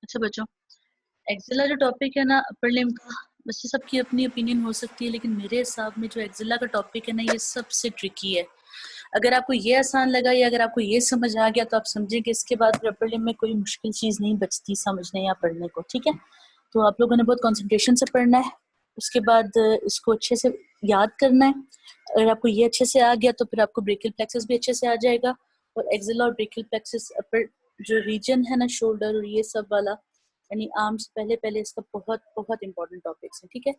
अच्छा बच्चों, एक्जिला जो टॉपिक है ना अपर लिम्ब का, वैसे सबकी अपनी ओपिनियन हो सकती है, लेकिन मेरे हिसाब में जो एक्जिला का टॉपिक है ना ये सबसे ट्रिकी है। अगर आपको ये आसान लगा या अगर आपको ये समझ आ गया तो आप समझें कि इसके बाद अपर लिम्ब में कोई मुश्किल चीज़ नहीं बचती समझने या पढ़ने को। ठीक है, तो आप लोगों ने बहुत कॉन्सेंट्रेशन से पढ़ना है, उसके बाद इसको अच्छे से याद करना है। अगर आपको ये अच्छे से आ गया तो फिर आपको ब्रेकियल प्लेक्सस भी अच्छे से आ जाएगा। और एक्जिला और ब्रेकियल प्लेक्सस अपर जो रीजन है ना, शोल्डर और ये सब वाला, यानी आर्म से पहले पहले इसका बहुत बहुत इंपॉर्टेंट टॉपिक्स है। ठीक है,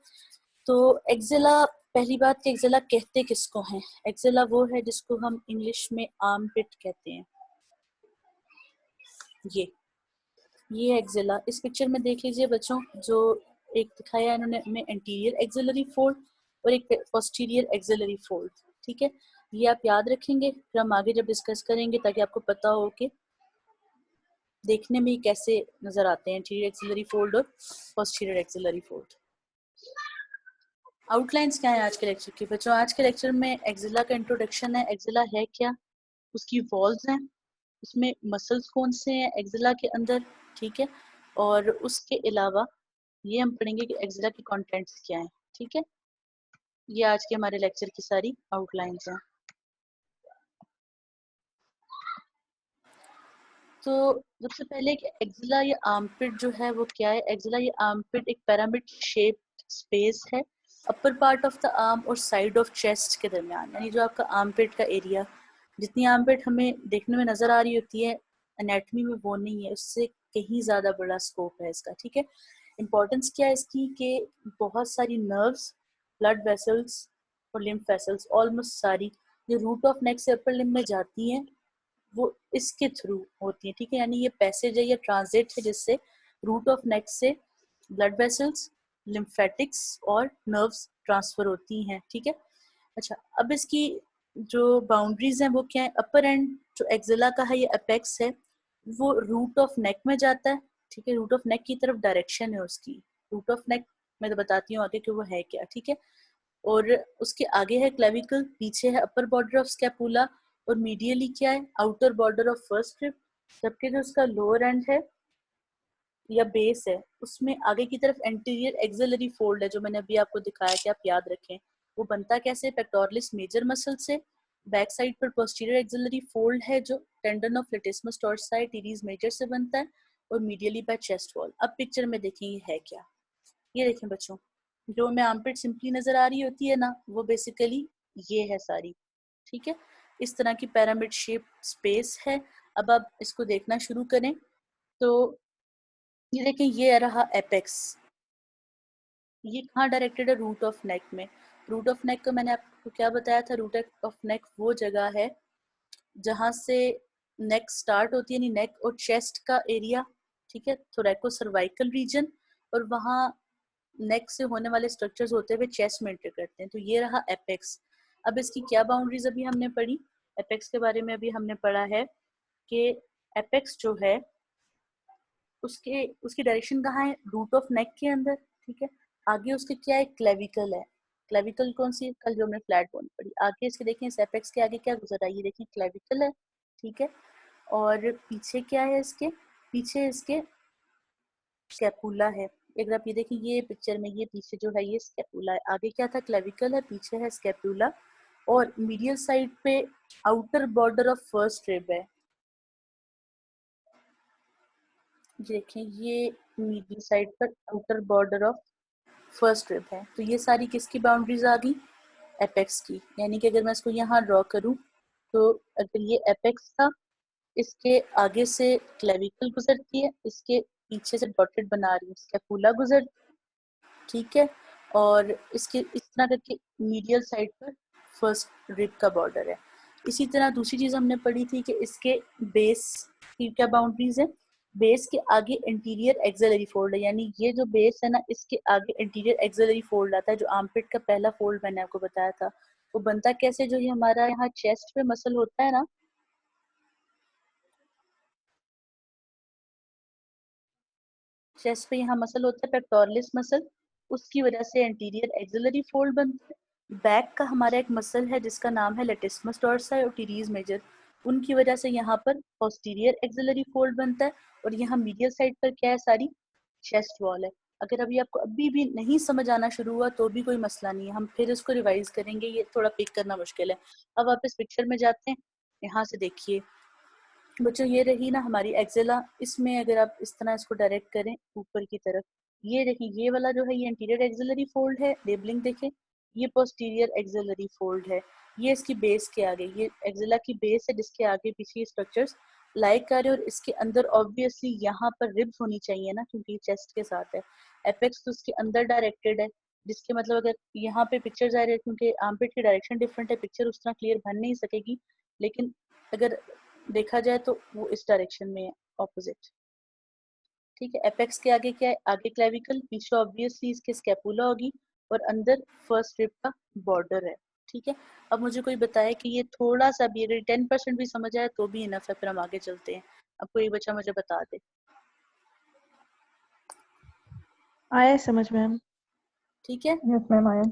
तो एक्जिला, पहली बात कि एक्जिला कहते किसको हैं? एक्जिला वो है जिसको हम इंग्लिश में आर्म पिट कहते हैं। ये एक्जिला इस पिक्चर में देख लीजिए बच्चों, जो एक दिखाया है इन्होंने में एंटीरियर एक्सिलरी फोल्ड और एक पोस्टीरियर एक्सिलरी फोल्ड। ठीक है, ये आप याद रखेंगे, फिर हम आगे जब डिस्कस करेंगे ताकि आपको पता हो कि देखने में कैसे नजर आते हैं एंटीरियर एक्सिलरी फोल्ड और पोस्टीरियर एक्सिलरी फोल्ड। आउटलाइंस क्या है आज के लेक्चर की बच्चों? आज के लेक्चर में एक्जिला का इंट्रोडक्शन है, एक्जिला है क्या, उसकी वॉल्स हैं, उसमें मसल्स कौन से हैं एक्जिला के अंदर। ठीक है, और उसके अलावा ये हम पढ़ेंगे कि एक्जिला के कंटेंट्स क्या हैं। ठीक है, ये आज के हमारे लेक्चर की सारी आउटलाइंस हैं। तो सबसे पहले एक्जिला या आर्मपिट जो है वो क्या है? एक्जिला या आर्मपिट एक पिरामिड शेप स्पेस है upper part of the arm और साइड ऑफ चेस्ट के दरमियान, यानी जो आपका आर्मपिट का एरिया, जितनी आर्मपिट हमें देखने में नजर आ रही होती है एनाटॉमी में वो नहीं है, उससे कहीं ज्यादा बड़ा स्कोप है इसका। ठीक है, इंपॉर्टेंस क्या है इसकी कि बहुत सारी नर्व्स, ब्लड वेसल्स और लिम्फ वेसल्स ऑलमोस्ट सारी जो रूट ऑफ नेक से अपर लिम्ब में जाती हैं वो इसके थ्रू होती है। ठीक है, यानी ये पैसेज है या ट्रांजिट है जिससे रूट ऑफ नेक से ब्लड वेसल्स, लिम्फेटिक्स और नर्व्स ट्रांसफर होती हैं। ठीक है, अच्छा अब इसकी जो बाउंड्रीज हैं वो क्या है? अपर एंड जो एक्जिला का है ये अपेक्स है, वो रूट ऑफ नेक में जाता है। ठीक है, रूट ऑफ नेक की तरफ डायरेक्शन है उसकी। रूट ऑफ नेक मैं तो बताती हूँ आगे कि वो है क्या। ठीक है, और उसके आगे है क्लेविकल, पीछे है अपर बॉर्डर ऑफ स्कैपुला और मीडियली क्या है? Outer border of first rib. जबकि जो उसका लोअर एंड है या बेस है उसमें आगे की तरफ एंटीरियर एक्सिलरी फोल्ड है, जो मैंने अभी आपको दिखाया कि आप याद रखें। वो बनता कैसे? पेक्टोरलिस मेजर मसल से। बैक साइड पर पोस्टीरियर एक्सिलरी फोल्ड है जो tendon of latissimus dorsi teres major से बनता है और मीडियली बाय चेस्ट वॉल। अब पिक्चर में देखें ये है क्या। ये देखें बच्चों, जो हमें आर्मपिट सिंपली नजर आ रही होती है ना, वो बेसिकली ये है सारी। ठीक है, इस तरह की पिरामिड शेप स्पेस है। अब आप इसको देखना शुरू करें तो ये देखें, ये रहा एपेक्स। ये कहाँ डायरेक्टेड है? रूट ऑफ नेक में। रूट ऑफ नेक को मैंने आपको क्या बताया था? रूट ऑफ नेक वो जगह है जहां से नेक स्टार्ट होती है, यानी नेक और चेस्ट का एरिया। ठीक है, थोरैको सर्वाइकल रीजन, और वहाँ नेक से होने वाले स्ट्रक्चर्स होते हुए चेस्ट में एंटर करते हैं। तो ये रहा एपेक्स। अब इसकी क्या बाउंड्रीज अभी हमने पढ़ी? एपेक्स के बारे में अभी हमने पढ़ा है कि एपेक्स जो है उसके उसकी डायरेक्शन कहाँ है? रूट ऑफ नेक के अंदर। ठीक है, आगे उसके क्या है? क्लेविकल है। क्लेविकल कौन सी? कल जो हमने फ्लैट बोन पढ़ी। आगे इसके देखें, इस एपेक्स के आगे क्या गुजर रहा है? ये देखें क्लेविकल है। ठीक है, और पीछे क्या है इसके? पीछे इसके स्कैपुला है। अगर आप ये देखें, ये पिक्चर में ये पीछे जो है ये स्कैपुला है। आगे क्या था? क्लेविकल है, पीछे है स्कैपुला, और मीडियल साइड पे outer border of first rib है। देखें, ये मीडियल साइड पर outer border of first rib है। तो ये सारी किसकी बाउंड्रीज आ गई? एपेक्स की। यानी कि अगर मैं इसको यहाँ ड्रॉ करूँ तो अगर ये एपेक्स था, इसके आगे से क्लेविकल गुजरती है, इसके पीछे से डॉटेड बना रही हूँ स्कैपुला गुजर। ठीक है, और इसके इस तरह करके मीडियल साइड पर फर्स्ट रिब का बॉर्डर है। इसी तरह दूसरी चीज हमने पढ़ी थी कि इसके बेस की क्या बाउंड्रीज है? बेस के आगे इंटीरियर एक्सिलरी फोल्ड है, यानी ये जो बेस है ना, इसके आगे इंटीरियर एक्सिलरी फोल्ड आता है। जो आर्मपिट का पहला फोल्ड मैंने आपको बताया था, वो बनता कैसे? जो ये हमारा यहाँ चेस्ट पे मसल होता है ना, चेस्ट पे यहाँ मसल होता है पेक्टोरलिस मसल, उसकी वजह से एंटीरियर एक्सिलरी फोल्ड बनता है। बैक का हमारा एक मसल है जिसका नाम है लेटिसमस डॉर्साई और टीरीज मेजर, उनकी वजह से यहाँ पर पोस्टीरियर एक्सिलरी फोल्ड बनता है और यहाँ मीडियल साइड पर क्या है, सारी चेस्ट वॉल है। अगर अभी आपको अभी भी नहीं समझ आना शुरू हुआ तो भी कोई मसला नहीं है, हम फिर इसको रिवाइज करेंगे, ये थोड़ा पिक करना मुश्किल है। अब आप इस पिक्चर में जाते हैं, यहाँ से देखिए बच्चों, ये रही ना हमारी एक्सेला। इसमें अगर आप इस तरह इसको डायरेक्ट करें ऊपर की तरफ, ये देखिए ये वाला जो है ये एंटीरियर एक्सिलरी फोल्ड है, लेबलिंग देखें, ये पोस्टीरियर एक्सिलरी फोल्ड है, ये इसकी बेस के आगे, ये एक्सेला की बेस है जिसके आगे पीछे स्ट्रक्चर्स लाई कर रहे हैं, और इसके अंदर ऑब्वियसली यहाँ पर रिब्स होनी चाहिए ना, क्योंकि चेस्ट के साथ है। एपेक्स तो उसके अंदर डायरेक्टेड है, जिसके मतलब अगर यहाँ पे पिक्चर आ रही है, क्योंकि आर्मपिट की डायरेक्शन डिफरेंट है, पिक्चर उस तरह क्लियर बन नहीं सकेगी, लेकिन अगर देखा जाए तो वो इस डायरेक्शन में है, ऑपोजिट। ठीक है, एपेक्स के आगे क्या है, आगे क्लेविकल, पीछे ऑब्वियसली इसके स्कैपुला होगी, और अंदर फर्स्ट रिब का बॉर्डर है। ठीक है, अब मुझे कोई बताए कि ये थोड़ा सा भी, अगर 10% भी समझ आए तो भी इनफ है, फिर हम आगे चलते हैं। अब कोई बच्चा मुझे बता दे। आया समझ मैम। ठीक है, यस मैम आया।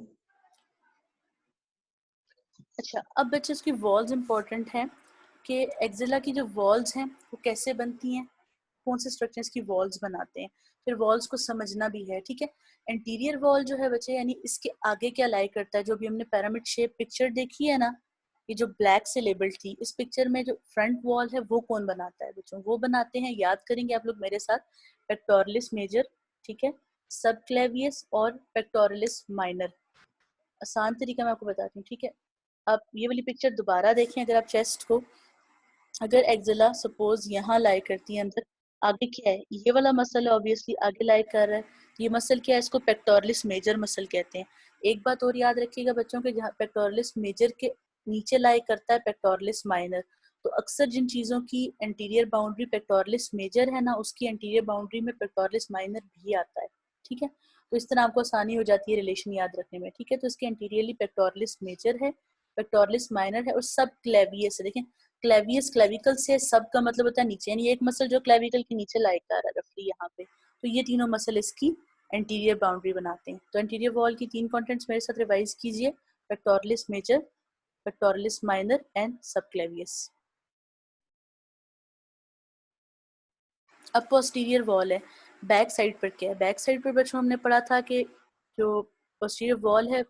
अच्छा अब बच्चे इसकी वॉल्स इंपॉर्टेंट हैं कि एक्सिला की जो वॉल्स हैं वो कैसे बनती हैं, कौन से स्ट्रक्चर्स की वॉल्स बनाते हैं, फिर वॉल्स को समझना भी है। ठीक है, इंटीरियर वॉल जो है बच्चे, यानी इसके आगे क्या लाई करता है, जो भी हमने पिरामिड शेप पिक्चर देखी है ना, ये जो ब्लैक से लेबल्ड थी, इस पिक्चर में जो फ्रंट वॉल है वो कौन बनाता है बच्चों, वो बनाते हैं, याद करेंगे आप लोग मेरे साथ, पेक्टोरलिस मेजर, ठीक है, सब क्लेवियस और पेक्टोरलिस माइनर। आसान तरीका मैं आपको बताती हूँ। ठीक है, आप ये वाली पिक्चर दोबारा देखें, अगर आप चेस्ट को, अगर एक्सिला सपोज यहाँ लाई करती है अंदर, आगे क्या है, ये वाला मसल ऑब्वियसली आगे लाई कर रहा है, ये मसल क्या है, इसको पेक्टोरलिस मेजर मसल कहते हैं। एक बात और याद रखिएगा बच्चों के, जहाँ पेक्टोरलिस मेजर के नीचे लाई करता है पेक्टोरलिस माइनर, तो अक्सर जिन चीज़ों की एंटीरियर बाउंड्री पेक्टोरलिस मेजर है ना, उसकी एंटीरियर बाउंड्री में पेक्टोरलिस माइनर भी आता है। ठीक है, तो इस तरह आपको आसानी हो जाती है रिलेशन याद रखने में। ठीक है, तो इसके एंटीरियरली पेक्टोरलिस मेजर है, पेक्टोरलिस माइनर है, और सब क्लेवियस है। देखें, क्लेवियस क्लेविकल से, सब का मतलब होता है नीचे, यानी एक मसल जो क्लेविकल के नीचे लाई कर रहा है रफली यहाँ पे, तो ये तीनों मसल इसकी एंटीरियर बाउंड्री बनाते हैं। तो एंटीरियर वॉल की 3 कंटेंट्स मेरे साथ रिवाइज कीजिए, pectoralis major, pectoralis minor and subclavius. अब पोस्टीरियर वॉल है, बैक साइड पर क्या है, बैक साइड पर बच्चों हमने पढ़ा था कि जो पोस्टीरियर वॉल है,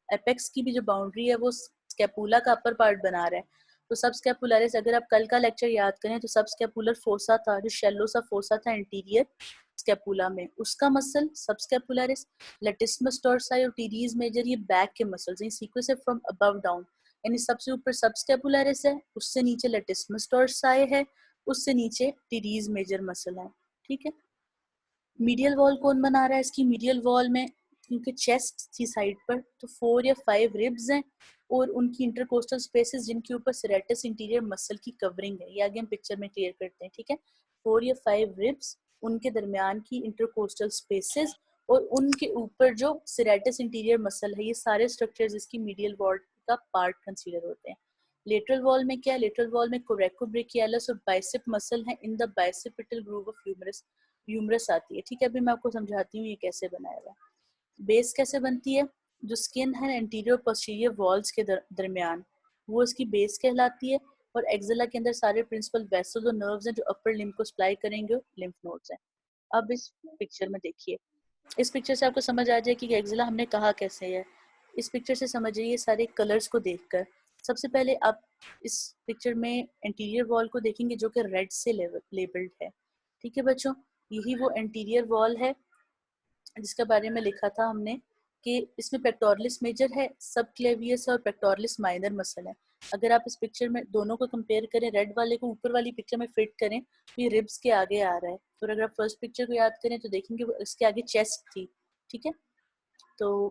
एपेक्स की भी जो बाउंड्री है वो स्कैपुला का अपर पार्ट बना रहा है। तो सब स्कैपुलरिस, अगर आप कल का लेक्चर याद करें तो सब स्कैपुलर फोसा था, जो शेलो सा फोसा था एंटीरियर स्कैपुला में, उसका मसल सब स्कैपुलरिस, लेटिस्मस डोर्साई और टीरीज मेजर, ये बैक के मसल्स हैं, सीक्वेंस है फ्रॉम अबव डाउन, यानी सबसे ऊपर सब स्कैपुलरिस है, उससे नीचे लेटिस्मस डोर्साई है, उससे नीचे टीरीज मेजर मसल है। ठीक है, मीडियल वॉल कौन बना रहा है इसकी, मीडियल वॉल में क्योंकि चेस्ट थी साइड पर, तो 4 या 5 रिब्स हैं और उनकी इंटरकोस्टल स्पेसेस जिनके ऊपर सेरेटस इंटीरियर मसल की कवरिंग है, ये आगे हम पिक्चर में क्लियर करते हैं। ठीक है, 4 या 5 रिब्स, उनके दरमियान की इंटरकोस्टल स्पेसेस और उनके ऊपर जो सेरेटस इंटीरियर मसल है, ये सारे स्ट्रक्चर्स इसकी मीडियल वॉल का पार्ट कंसीडर होते हैं। लेटरल वॉल में क्या है, लेटरल वॉल में कोरेकोब्रेकियालस और बाइसेप मसल है in the bicipital groove of humerus, humerus आती है। ठीक है, अभी मैं आपको समझाती हूँ ये कैसे बनाया हुआ। बेस कैसे बनती है, जो स्किन है एंटीरियर पोस्टीरियर वॉल्स के दरमियान, वो इसकी बेस कहलाती है, और एक्सिला के अंदर सारे प्रिंसिपल वेसल्स और नर्व्स हैं जो अपर लिम्ब को सप्लाई करेंगे, लिम्फ नोड्स हैं। अब इस पिक्चर में देखिए, इस पिक्चर से आपको समझ आ जाए कि एक्सिला हमने कहा कैसे है। इस पिक्चर से समझिए ये सारे कलर्स को देखकर, सबसे पहले आप इस पिक्चर में एंटीरियर वॉल को देखेंगे जो कि रेड से लेबल्ड है। ठीक है बच्चों, यही वो एंटीरियर वॉल है जिसके बारे में लिखा था हमने कि इसमें पेक्टोरलिस मेजर है, सब क्लेवियस और पेक्टोरलिस माइनर मसल है। अगर आप इस पिक्चर में दोनों को कंपेयर करें, रेड वाले को ऊपर वाली पिक्चर में फिट करें तो ये रिब्स के आगे आ रहा है, और अगर आप फर्स्ट पिक्चर को याद करें तो देखेंगे इसके आगे चेस्ट थी। ठीक है, तो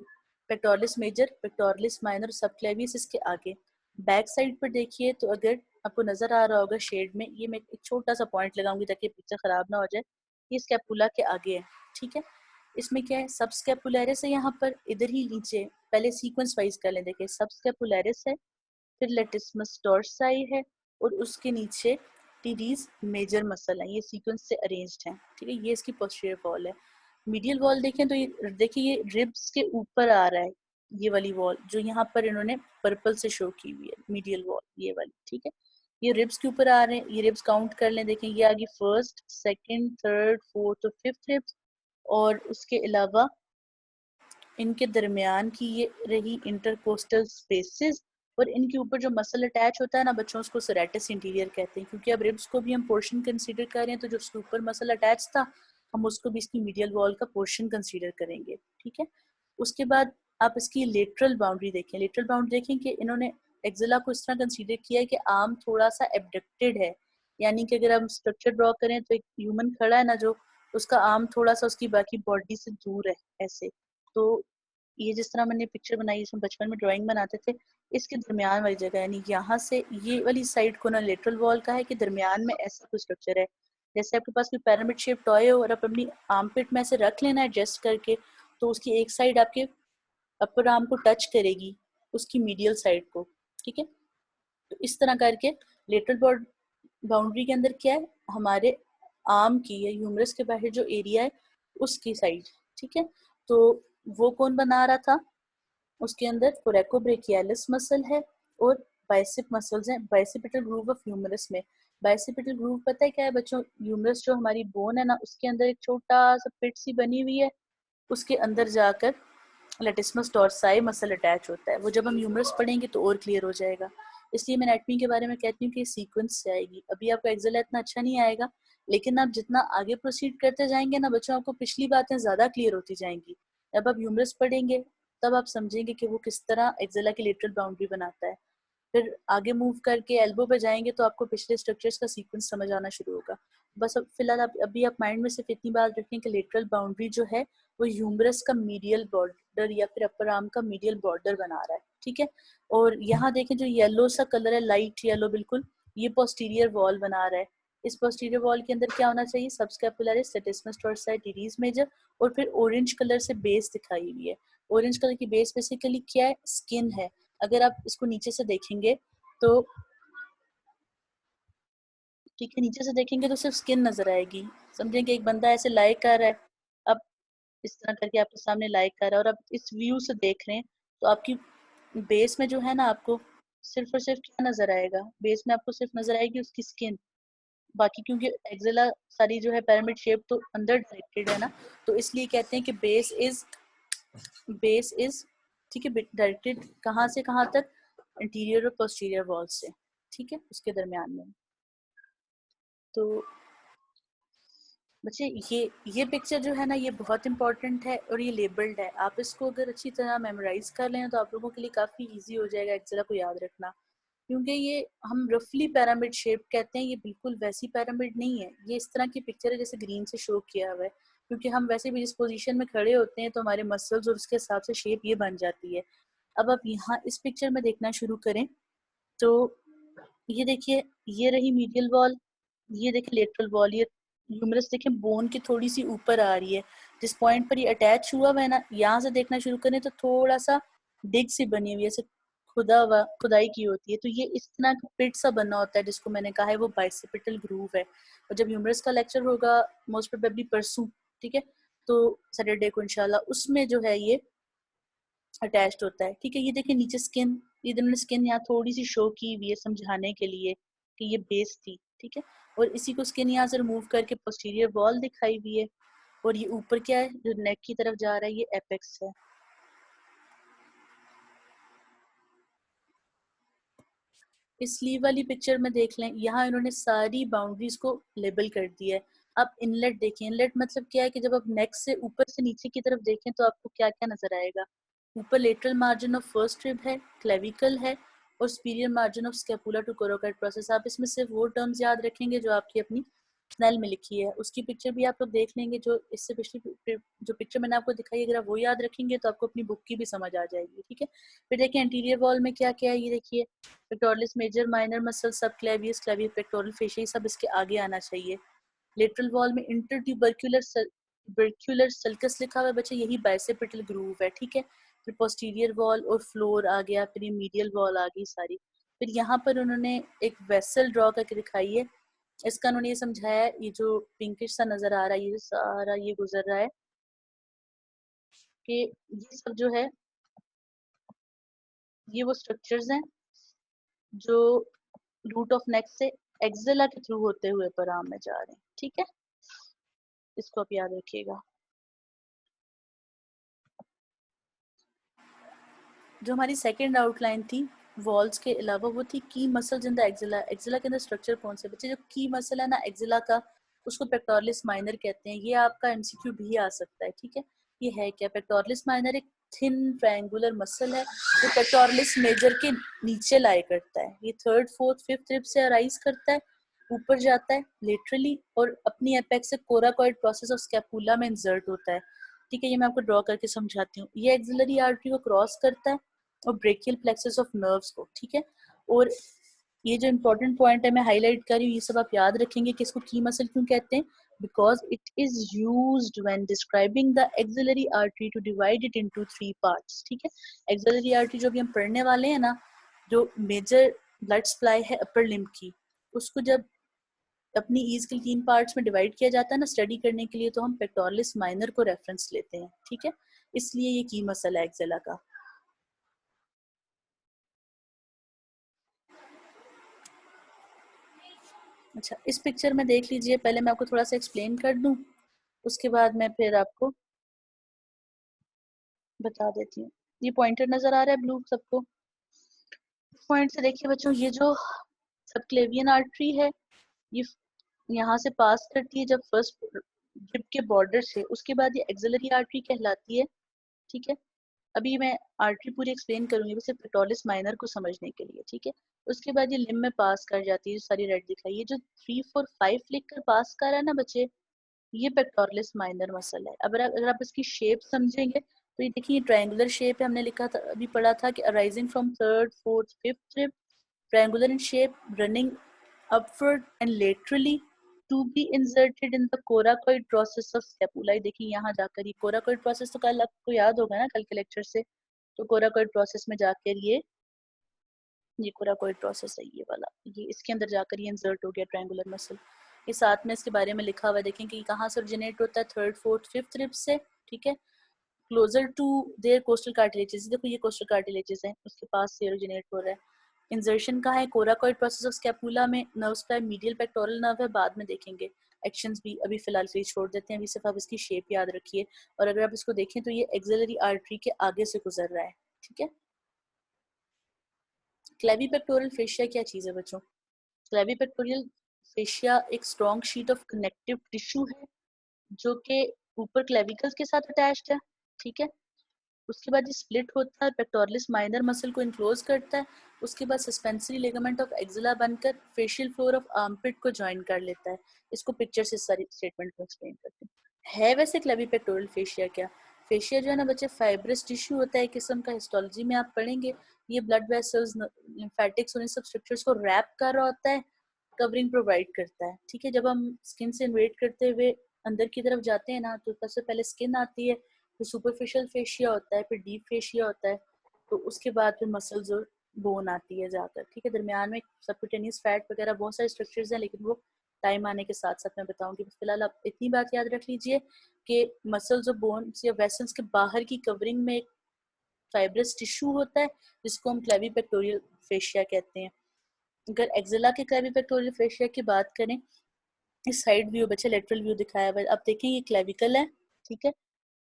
पेक्टोरलिस मेजर, पेक्टोरलिस माइनर, सब क्लेवियस इसके आगे। बैक साइड पर देखिए तो अगर आपको नजर आ रहा होगा शेड में, ये मैं एक छोटा सा पॉइंट लगाऊंगी ताकि पिक्चर खराब ना हो जाए, ये स्कैपुला के आगे है। ठीक है, इसमें क्या है, सब स्कैपुलरिस है यहाँ पर, इधर ही नीचे, पहले सीक्वेंस वाइज कर लें, देखिए सब स्कैपुलरिस है, फिर लेटिस्मस डोर्साई है, और उसके नीचे टीरीज मेजर मसल है, ये सीक्वेंस से अरेंज्ड है। ठीक है, ये इसकी पोस्टीरियर वॉल है। मीडियल वॉल देखें तो ये देखिए, ये रिब्स के ऊपर आ रहा है, ये वाली वॉल जो यहाँ पर इन्होंने पर्पल से शो की हुई है, मीडियल वॉल ये वाली। ठीक है, ये रिब्स के ऊपर आ रहे हैं, ये रिब्स काउंट कर लें, देखें ये आ गई फर्स्ट, सेकंड, थर्ड, फोर्थ और फिफ्थ रिब्स, और उसके अलावा इनके दरमियान की ये रही इंटरकोस्टल स्पेसेस, और इनके ऊपर जो मसल अटैच होता है ना बच्चों, उसको सेरेटस इंटीरियर कहते हैं, क्योंकि अब रिब्स को भी हम पोर्शन कंसीडर कर रहे हैं, तो जो उसके ऊपर मसल अटैच था हम उसको भी इसकी मीडियल वॉल का पोर्शन कंसीडर करेंगे, ठीक है। उसके बाद आप इसकी लेटरल बाउंड्री देखें, लेटरल बाउंड्री देखें कि इन्होंने एक्जिला को इस तरह कंसीडर किया है कि आर्म थोड़ा सा एबडक्टेड है, यानी कि अगर हम स्ट्रक्चर ड्रॉ करें तो एक ह्यूमन खड़ा है ना, जो उसका आर्म थोड़ा सा उसकी बाकी बॉडी से दूर है ऐसे, तो ये जिस तरह मैंने पिक्चर बनाई, इसमें बचपन में ड्राइंग बनाते थे, इसके दरमियान वाली जगह, यानी यहाँ से ये वाली साइड को ना लेटरल वॉल का है कि दरमियान में ऐसा कोई स्ट्रक्चर है, जैसे आपके पास कोई पैरामिड शेप टॉय हो और आप अपनी आर्मपिट में ऐसे रख लेना एडजस्ट करके, तो उसकी एक साइड आपके अपर आर्म को टच करेगी, उसकी मीडियल साइड को, ठीक है। तो इस तरह करके लेटरल बाउंड्री के अंदर क्या है, हमारे आर्म की या ह्यूमरस के बाहर जो एरिया है उसकी साइड, ठीक है। तो वो कौन बना रहा था, उसके अंदर कोरेकोब्रेकियालिस मसल है और बाइसेप मसल्स हैं बाइसेपिटल ग्रूव ऑफ ह्यूमरस में। बाइसेपिटल ग्रूव पता है क्या है बच्चों, ह्यूमरस जो हमारी बोन है ना, उसके अंदर एक छोटा सा पिट सी बनी हुई है, उसके अंदर जाकर लेटिस्मस डोर्साई मसल अटैच होता है, वो जब हम ह्यूमरस पढ़ेंगे तो और क्लियर हो जाएगा। इसलिए मैं एनाटॉमी के बारे में कहती हूँ कि सीक्वेंस से आएगी, अभी आपको एक्सेल इतना अच्छा नहीं आएगा, लेकिन आप जितना आगे प्रोसीड करते जाएंगे ना बच्चों, आपको पिछली बातें ज़्यादा क्लियर होती जाएंगी। जब आप ह्यूमरस पढ़ेंगे तब आप समझेंगे कि वो किस तरह एक्सेला की लेटरल बाउंड्री बनाता है। फिर आगे मूव करके एल्बो पे जाएंगे तो आपको पिछले स्ट्रक्चर्स का सीक्वेंस समझ आना शुरू होगा। बस अब फिलहाल अभी आप माइंड में सिर्फ इतनी बात रखें कि लेटरल बाउंड्री जो है वो ह्यूमरस का मीडियल बॉर्डर या फिर अपर आर्म का मीडियल बॉर्डर बना रहा है, ठीक है। और यहाँ देखें जो येलो सा कलर है, लाइट येलो बिल्कुल, ये पोस्टीरियर वॉल बना रहा है। इस पोस्टीरियर वॉल के अंदर क्या होना चाहिए, सबस्कैपुलरिस, लेटिस्मस डोर्साई, टीरीज मेजर, और फिर ऑरेंज कलर से बेस दिखाई हुई है। ऑरेंज कलर की बेस बेसिकली क्या है, स्किन है। अगर आप इसको नीचे से देखेंगे तो ठीक है, नीचे से देखेंगे तो सिर्फ स्किन नजर आएगी, समझेंगे एक बंदा ऐसे लाई कर रहा है, अब इस तरह करके आपके सामने लाई कर रहा है, और आप इस व्यू से देख रहे हैं तो आपकी बेस में जो है ना, आपको सिर्फ और सिर्फ क्या नजर आएगा, बेस में आपको सिर्फ नजर आएगी उसकी स्किन। बाकी क्योंकि एक्सेला सारी जो है पिरामिड शेप तो अंदर डायरेक्टेड है ना, तो इसलिए कहते हैं कि बेस इज ठीक है, डायरेक्टेड कहाँ से कहाँ तक, इंटीरियर और पोस्टीरियर वॉल से, ठीक है, उसके दरमियान में। तो बच्चे ये पिक्चर जो है ना, ये बहुत इंपॉर्टेंट है और ये लेबल्ड है, आप इसको अगर अच्छी तरह मेमोराइज कर लें तो आप लोगों के लिए काफ़ी इजी हो जाएगा एक्सेला को याद रखना, क्योंकि ये हम रफली पैरामिड शेप कहते हैं, ये बिल्कुल वैसी पैरामिड नहीं है, ये इस तरह की पिक्चर है जैसे ग्रीन से शो किया हुआ है, क्योंकि हम वैसे भी जिस पोजीशन में खड़े होते हैं तो हमारे मसल्स और उसके हिसाब से शेप ये बन जाती है। अब आप यहाँ इस पिक्चर में देखना शुरू करें तो ये देखिए, ये रही मीडियल वॉल, ये देखिए लेटरल वॉल, ये ह्यूमरस देखें बोन की थोड़ी सी ऊपर आ रही है, जिस पॉइंट पर ये अटैच हुआ हुआ है ना, यहाँ से देखना शुरू करें तो थोड़ा सा डिग सी बनी हुई है, ऐसे खुदाई की होती है, तो ये इस तरह का पिट सा बना होता है जिसको मैंने कहा है वो बाइसेपिटल ग्रूव है। और जब ह्यूमरस का लेक्चर होगा मोस्ट प्रोबेबली परसों, ठीक है, तो सैटरडे को इंशाल्लाह, उसमें जो है ये अटैच्ड होता है, ठीक है। ये देखिए नीचे स्किन, इधर स्किन यहाँ थोड़ी सी शो की हुई है समझाने के लिए कि ये बेस थी, ठीक है, और इसी को स्किन यहाँ से रिमूव करके पोस्टीरियर वॉल दिखाई हुई है, और ये ऊपर क्या है जो नेक की तरफ जा रहा है, ये एपेक्स है। इस स्लीव वाली पिक्चर में देख लें, यहाँ इन्होंने सारी बाउंड्रीज को लेबल कर दिया है। आप इनलेट देखें, इनलेट मतलब क्या है कि जब आप नेक से ऊपर से नीचे की तरफ देखें तो आपको क्या क्या नजर आएगा, ऊपर lateral margin of first rib है, क्लेविकल है, और superior margin of scapula to coracoid process. आप इसमें सिर्फ वो टर्म्स याद रखेंगे जो आपकी अपनी स्नेल में लिखी है, उसकी पिक्चर भी आप लोग देख लेंगे, जो इससे पिछली जो पिक्चर मैंने आपको दिखाई, अगर आप वो याद रखेंगे तो आपको अपनी बुक की भी समझ आ जाएगी, ठीक है। फिर देखिए एंटीरियर वॉल में क्या क्या है, ये देखिए पेक्टोरलिस मेजर, माइनर मसल, सब क्लेवियस, क्लेवियर पेक्टोरल फेशिया, सब इसके आगे आना चाहिए। लेटरल वॉल में इंटरट्यूबरकुलर बर्क्यूलर सल्कस लिखा हुआ है बच्चे, यही बाइसेपिटल ग्रूव है, ठीक है। फिर पोस्टीरियर वॉल और फ्लोर आ गया, फिर ये मीडियल वॉल आ गई सारी। फिर यहाँ पर उन्होंने एक वेसल ड्रॉ करके दिखाई है, इसका उन्होंने ये समझाया है, ये जो पिंकिश सा नजर आ रहा है, ये सारा ये गुजर रहा है कि ये सब जो है ये वो स्ट्रक्चर्स हैं जो रूट ऑफ नेक से एक्सेला के थ्रू होते हुए अपर आर्म में जा रहे हैं, ठीक है, इसको आप याद रखिएगा। जो हमारी सेकेंड आउटलाइन थी वॉल्स के अलावा, वो थी की muscles in the axilla. Axilla के अंदर स्ट्रक्चर कौन से बच्चे, जो की मसल है ना एक्सिला का, उसको पेक्टोरलिस माइनर कहते हैं। ये आपका एमसीक्यू भी आ सकता है, ठीक है। ये है क्या, पेक्टोरलिस माइनर एक थिन ट्रायंगुलर मसल है जो पेक्टोरलिस मेजर के नीचे लाई करता है। ये थर्ड फोर्थ फिफ्थ रिब से अराइज करता है, ऊपर जाता है लेटरली और अपनी एपेक्स से कोराकॉइड प्रोसेस ऑफ स्कैपुला में इंसर्ट होता है, ठीक है। ये मैं आपको ड्रॉ करके समझाती हूँ। ये एक्सिलरी आर्टरी को क्रॉस करता है और ब्रेकियल प्लेक्सस ऑफ नर्व्स को, ठीक है। और ये जो इंपॉर्टेंट पॉइंट है मैं हाईलाइट कर रही हूँ, ये सब आप याद रखेंगे कि इसको की मसल क्यों कहते हैं, because it is used when describing the axillary artery to divide it into 3 parts, ठीक है। एक्सिलरी आर्टरी जो भी हम पढ़ने वाले हैं ना, जो मेजर ब्लड सप्लाई है अपर लिम्ब की, उसको जब अपनी ईज के 3 पार्ट्स में डिवाइड किया जाता है ना स्टडी करने के लिए, तो हम पेक्टोरलिस माइनर को रेफरेंस लेते हैं, ठीक है। इसलिए ये की मसल है एक्सेला का। अच्छा, इस पिक्चर में देख लीजिए, पहले मैं आपको थोड़ा सा एक्सप्लेन कर दूं, उसके बाद मैं फिर आपको बता देती हूँ। ये पॉइंटर नजर आ रहा है ब्लू सबको? इस पॉइंट से देखिए बच्चों, ये जो सबक्लेवियन आर्टरी है, ये यहाँ से पास करती है जब फर्स्ट रिब के बॉर्डर से, उसके बाद ये एक्सिलरी आर्टरी कहलाती है, ठीक है। अभी मैं आर्टरी पूरी एक्सप्लेन करूंगी बस पेक्टोरलिस माइनर को समझने के लिए, ठीक है। उसके बाद ये लिम्ब में पास कर जाती है, जो सारी रेड दिखाई, ये जो 3 4 5 लिख कर पास कर रहा है ना बच्चे, ये पेक्टोरलिस माइनर मसल है। अगर आप इसकी शेप समझेंगे तो ये देखिए ट्रायंगुलर शेप है, हमने लिखा था अभी पढ़ा था कि arising from third fourth fifth rib, triangular in shape, running upward and laterally to be inserted in the coracoid process of scapula. देखिए यहाँ जाकर ये कोराकॉइड प्रोसेस तो कल आपको याद होगा ना, कल के लेक्चर से, तो कोराकॉइड प्रोसेस में जाकर ये कोराकॉइड प्रोसेस है, ये वाला, ये इसके अंदर जाकर ये इंसर्ट हो गया ट्रायंगुलर मसल। ये साथ में इसके बारे में लिखा हुआ है, देखें कि कहाँ से ओरिजिनेट होता है, थर्ड फोर्थ फिफ्थ रिब से, ठीक है, closer to their costal cartilages. देखो ये कोस्टल कार्टिलेजेस हैं, उसके पास से ओरिजिनेट हो रहा है। इंसर्शन कहाँ है, कोराकॉइड प्रोसेस ऑफ स्कैपुला में। Nerve supply medial pectoral nerve है, बाद में देखेंगे एक्शंस भी, अभी फिलहाल के लिए छोड़ देते हैं, अभी सिर्फ आप इसकी शेप याद रखिए। और अगर आप इसको देखें तो ये एक्सिलरी आर्टरी के आगे से गुजर रहा है, ठीक है। क्लेविपेक्टोरल फेशिया क्या चीज़ है बच्चों? क्लेविपेक्टोरियल फेशिया एक strong sheet of connective tissue है जो कि ऊपर क्लेविकल्स के साथ अटैच्ड है, ठीक है। उसके बाद ये स्प्लिट होता है, पेक्टोरलिस माइनर मसल को इनक्लोज करता है। उसके बाद सस्पेंसरी लिगामेंट ऑफ एक्सिला बनकर फेशियल फ्लोर ऑफ आर्मपिट को ज्वाइन कर लेता है। इसको पिक्चर से सारी स्टेटमेंट को एक्सप्लेन करते हैं। है वैसे क्लेविपेक्टोरल फेशिया क्या? फेशिया जो है ना बच्चे, फाइब्रस टिश्यू होता है, किस्म का, हिस्टोलॉजी में आप पढ़ेंगे। ये ब्लड वेसल्स, लिम्फेटिक्स, उन सब स्ट्रक्चर्स को रैप कर रहा होता है, कवरिंग प्रोवाइड करता है, ठीक है। जब हम स्किन से इन्वेट करते हुए अंदर की तरफ जाते हैं ना, तो सबसे पहले स्किन आती है, फिर सुपरफिशियल फेशिया होता है, फिर डीप फेशिया होता है, तो उसके बाद फिर मसल्स और बोन आती है जाकर, ठीक है। दरमियान में सबक्यूटेनियस फैट वगैरह बहुत सारे स्ट्रक्चर्स हैं, लेकिन वो टाइम आने के साथ साथ मैं बताऊंगी। फिलहाल आप इतनी बात याद रख लीजिए कि मसल्स और बोन्स या वेसल्स के बाहर की कवरिंग में एक फाइब्रस टिश्यू होता है जिसको हम क्लेविपेक्टोरियल फेशिया कहते हैं। अगर एक्सिला के क्लेविपेक्टोरियल फेशिया की बात करें, इस साइड व्यू बच्चे लेटरल व्यू दिखाया हुआ है, आप देखें ये क्लेविकल है, ठीक है।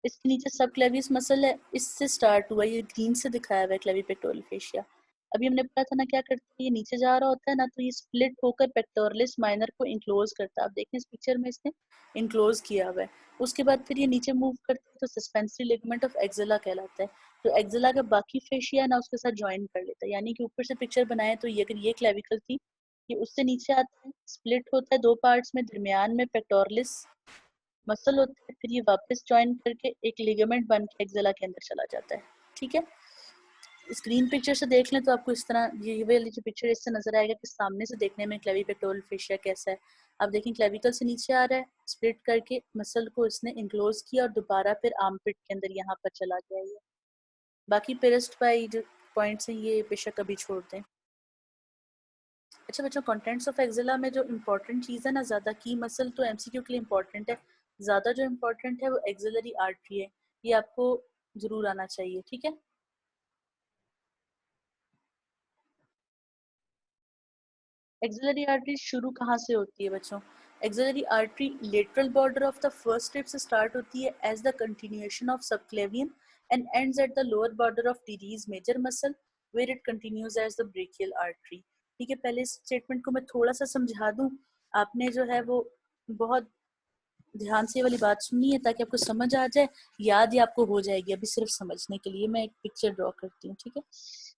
इसके नीचे सब क्लेवियस मसल है, इससे स्टार्ट हुआ, ये ग्रीन से दिखाया हुआ है क्लेविपेक्टोरल फेशिया। अभी हमने पता था ना क्या करता है, ये नीचे जा रहा होता है ना, तो ये स्प्लिट होकर पेक्टोरलिस माइनर को इंक्लोज करता है। आप देखें इस पिक्चर में इसने इंक्लोज किया हुआ है। उसके बाद फिर ये नीचे मूव करता है तो सस्पेंसरी लिगामेंट ऑफ एक्सिला कहलाता है। तो एक्सिला का बाकी फेशिया है ना उसके साथ ज्वाइन कर लेता है, यानी कि ऊपर से पिक्चर बनाए तो ये, अगर ये क्लेविकल थी, ये उससे नीचे आता है, स्प्लिट होता है 2 पार्ट्स में, दरमियान में पेक्टोरलिस मसल होता है, फिर ये वापस ज्वाइन करके एक लिगामेंट बन के एक्सिला के अंदर चला जाता है, ठीक है। स्क्रीन पिक्चर से देख लें तो आपको इस तरह ये वाली जो पिक्चर इससे नजर आएगा कि सामने से देखने में क्लेविपेक्टोरल फेशिया कैसा है। आप देखें क्लेविकल से नीचे आ रहा है, स्प्लिट करके मसल को इसने इंक्लोज किया और दोबारा फिर आर्मपिट के अंदर यहाँ पर चला गया ये। बाकी पेरिस्ट बाई जो पॉइंट्स हैं ये बेशक अभी छोड़ दें। अच्छा बच्चों, कंटेंट्स ऑफ एक्सिला में जो इम्पोर्टेंट चीज़ है ना, ज़्यादा की मसल तो एमसीक्यू के लिए इम्पोर्टेंट है, ज़्यादा जो इम्पोर्टेंट है वो एक्सिलरी आर्टरी है, ये आपको ज़रूर आना चाहिए, ठीक है। एक्सिलरी आर्टरी शुरू कहाँ से होती है बच्चों? Axillary artery lateral border of the first rib से स्टार्ट होती है as the continuation of subclavian and ends at the lower border of teres major muscle where it continues as the brachial artery. ठीक है, पहले इस statement को मैं थोड़ा सा समझा दूं। आपने जो है वो बहुत ध्यान से वाली बात सुननी है ताकि आपको समझ आ जाए, याद ही आपको हो जाएगी। अभी सिर्फ समझने के लिए मैं एक पिक्चर ड्रॉ करती हूँ। ठीक है